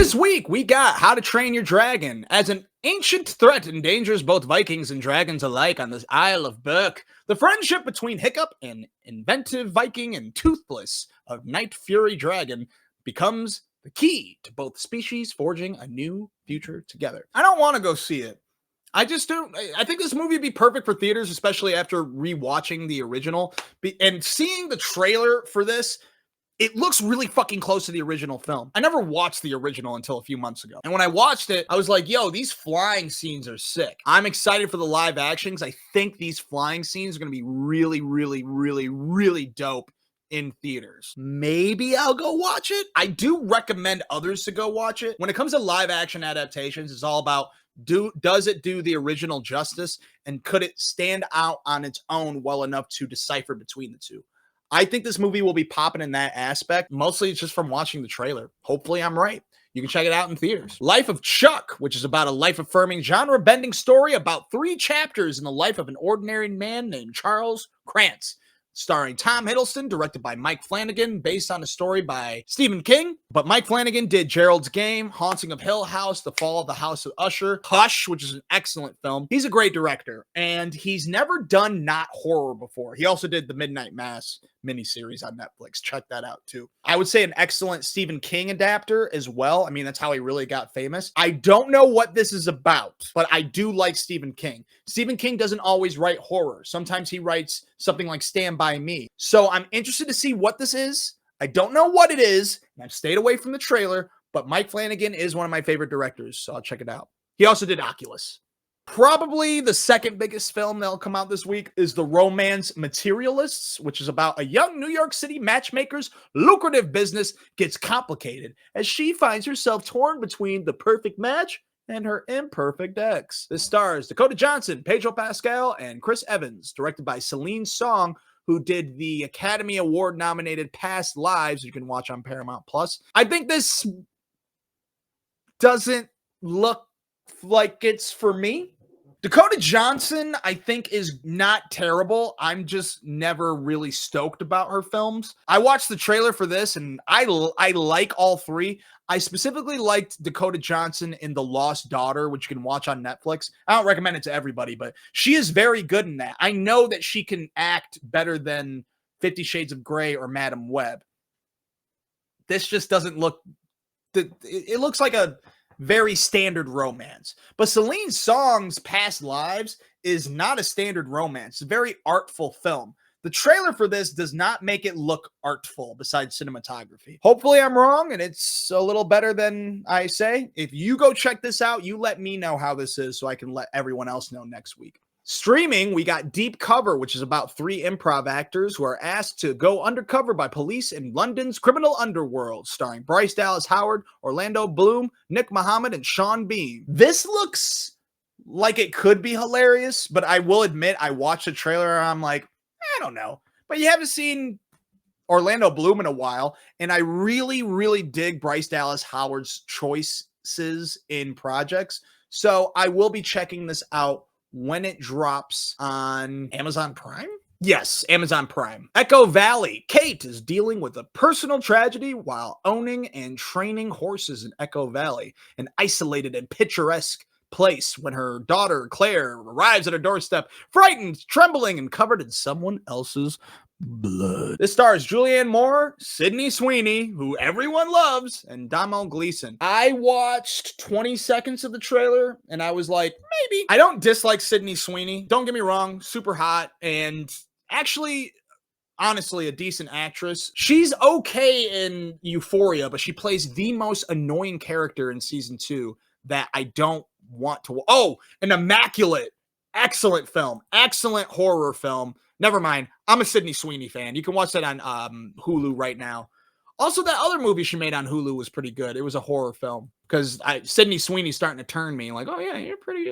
This week, we got How to Train Your Dragon. As an ancient threat endangers both Vikings and dragons alike on the Isle of Berk, the friendship between Hiccup, an inventive Viking, and Toothless, a Night Fury dragon, becomes the key to both species forging a new future together. I don't want to go see it. I just don't. I think this movie would be perfect for theaters, especially after rewatching the original. And seeing the trailer for this, it looks really fucking close to the original film. I never watched the original until a few months ago. And when I watched it, I was like, yo, these flying scenes are sick. I'm excited for the live actions. I think these flying scenes are going to be really, really, really, really dope in theaters. Maybe I'll go watch it. I do recommend others to go watch it. When it comes to live action adaptations, it's all about does it do the original justice, and could it stand out on its own well enough to decipher between the two? I think this movie will be popping in that aspect. Mostly it's just from watching the trailer. Hopefully I'm right. You can check it out in theaters. Life of Chuck, which is about a life-affirming, genre-bending story about 3 chapters in the life of an ordinary man named Charles Krantz. Starring Tom Hiddleston, directed by Mike Flanagan, based on a story by Stephen King. But Mike Flanagan did Gerald's Game, Haunting of Hill House, The Fall of the House of Usher, Hush, which is an excellent film. He's a great director, and he's never done not horror before. He also did the Midnight Mass miniseries on Netflix. Check that out too. I would say an excellent Stephen King adapter as well. I mean, that's how he really got famous. I don't know what this is about, but I do like Stephen King. Stephen King doesn't always write horror. Sometimes he writes something like Stand By Me. So I'm interested to see what this is. I don't know what it is, and I've stayed away from the trailer, but Mike Flanagan is one of my favorite directors, so I'll check it out. He also did Oculus. Probably the second biggest film that'll come out this week is the romance Materialists, which is about a young New York City matchmaker's lucrative business gets complicated as she finds herself torn between the perfect match and her imperfect ex. This stars Dakota Johnson, Pedro Pascal, and Chris Evans, directed by Celine Song, who did the Academy Award nominated Past Lives, you can watch on Paramount Plus. I think this doesn't look like it's for me. Dakota Johnson, I think, is not terrible. I'm just never really stoked about her films. I watched the trailer for this, and I like all 3. I specifically liked Dakota Johnson in The Lost Daughter, which you can watch on Netflix. I don't recommend it to everybody, but she is very good in that. I know that she can act better than 50 Shades of Grey or Madam Web. This just doesn't look... It looks like a very standard romance. But Celine Song's Past Lives is not a standard romance. It's a very artful film. The trailer for this does not make it look artful besides cinematography. Hopefully I'm wrong and it's a little better than I say. If you go check this out, you let me know how this is so I can let everyone else know next week. Streaming, we got Deep Cover, which is about 3 improv actors who are asked to go undercover by police in London's criminal underworld, starring Bryce Dallas Howard, Orlando Bloom, Nick Mohammed, and Sean Bean. This looks like it could be hilarious, but I will admit I watched the trailer and I'm like, I don't know. But you haven't seen Orlando Bloom in a while, and I really, really dig Bryce Dallas Howard's choices in projects. So I will be checking this out when it drops on Amazon Prime? Yes, Amazon Prime. Echovalley. Kate is dealing with a personal tragedy while owning and training horses in Echovalley, an isolated and picturesque place, when her daughter Claire arrives at her doorstep, frightened, trembling, and covered in someone else's blood. This stars Julianne Moore, Sydney Sweeney, who everyone loves, and Domhnall Gleeson. I watched 20 seconds of the trailer and I was like, maybe. I don't dislike Sydney Sweeney. Don't get me wrong, super hot and actually, honestly, a decent actress. She's okay in Euphoria, but she plays the most annoying character in season 2 that I don't want to. Oh, an Immaculate. Excellent film. Excellent horror film. Never mind. I'm a Sydney Sweeney fan. You can watch that on Hulu right now. Also, that other movie she made on Hulu was pretty good. It was a horror film because Sydney Sweeney's starting to turn me like, oh yeah, you're pretty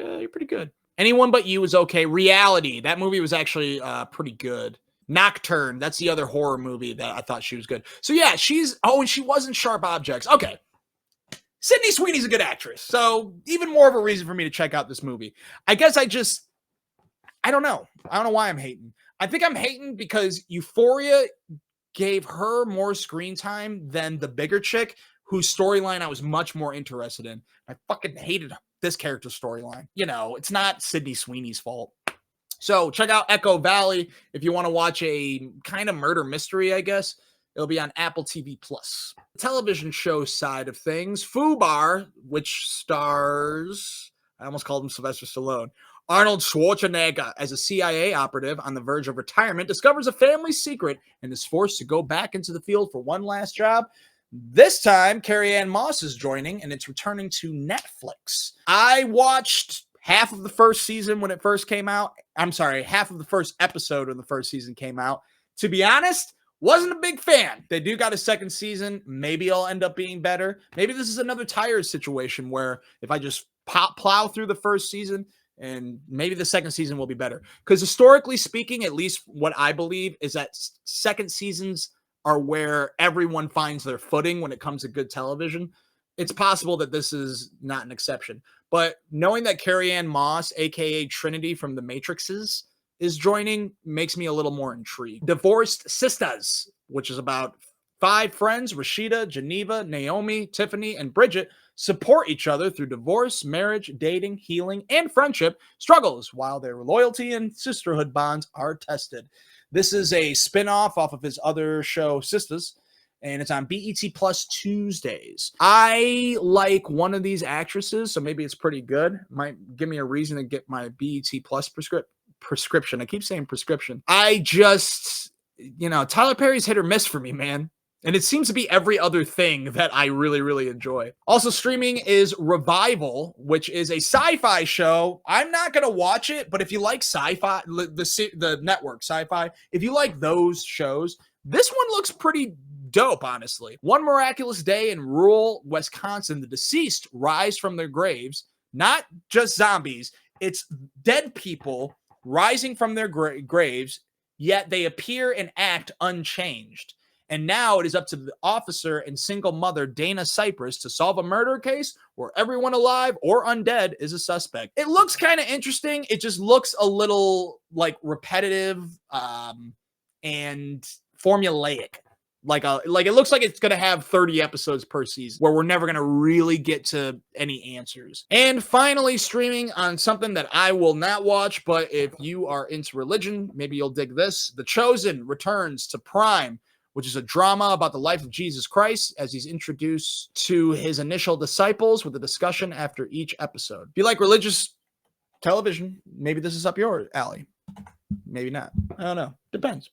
good. Anyone But You was okay. Reality. That movie was actually pretty good. Nocturne. That's the other horror movie that I thought she was good. So yeah, and she was in Sharp Objects. Okay. Sydney Sweeney's a good actress. So even more of a reason for me to check out this movie. I guess I don't know. I don't know why I'm hating. I think I'm hating because Euphoria gave her more screen time than the bigger chick, whose storyline I was much more interested in. I fucking hated this character's storyline. You know, it's not Sydney Sweeney's fault. So check out echovalley if you want to watch a kind of murder mystery, I guess. It'll be on Apple TV Plus. Television show side of things, Fubar, which stars, I almost called him Sylvester Stallone, Arnold Schwarzenegger as a CIA operative on the verge of retirement, discovers a family secret and is forced to go back into the field for one last job. This time, Carrie-Anne Moss is joining, and it's returning to Netflix. I watched half of the first season when it first came out. I'm sorry, half of the first episode when the first season came out. To be honest, wasn't a big fan. They do got a second season. Maybe it'll end up being better. Maybe this is another Tires situation where if I just plow through the first season, and maybe the second season will be better. Because historically speaking, at least what I believe is that second seasons are where everyone finds their footing when it comes to good television. It's possible that this is not an exception. But knowing that Carrie-Anne Moss, a.k.a. Trinity from The Matrixes, is joining makes me a little more intrigued. Divorced Sisters, which is about 5 friends, Rashida, Geneva, Naomi, Tiffany, and Bridget, support each other through divorce, marriage, dating, healing, and friendship struggles while their loyalty and sisterhood bonds are tested. This is a spin-off off of his other show, Sisters, and it's on BET Plus Tuesdays. I like one of these actresses, so maybe it's pretty good. Might give me a reason to get my BET Plus prescription. I keep saying prescription. I just, Tyler Perry's hit or miss for me, man. And it seems to be every other thing that I really, really enjoy. Also streaming is Revival, which is a sci-fi show. I'm not going to watch it, but if you like sci-fi, the network sci-fi, if you like those shows, this one looks pretty dope, honestly. One miraculous day in rural Wisconsin, the deceased rise from their graves. Not just zombies. It's dead people rising from their graves, yet they appear and act unchanged. And now it is up to the officer and single mother, Dana Cypress, to solve a murder case where everyone alive or undead is a suspect. It looks kind of interesting. It just looks a little like repetitive and formulaic. Like it looks like it's going to have 30 episodes per season where we're never going to really get to any answers. And finally, streaming on something that I will not watch, but if you are into religion, maybe you'll dig this. The Chosen returns to Prime, which is a drama about the life of Jesus Christ as he's introduced to his initial disciples with a discussion after each episode. If you like religious television, maybe this is up your alley. Maybe not. I don't know. Depends.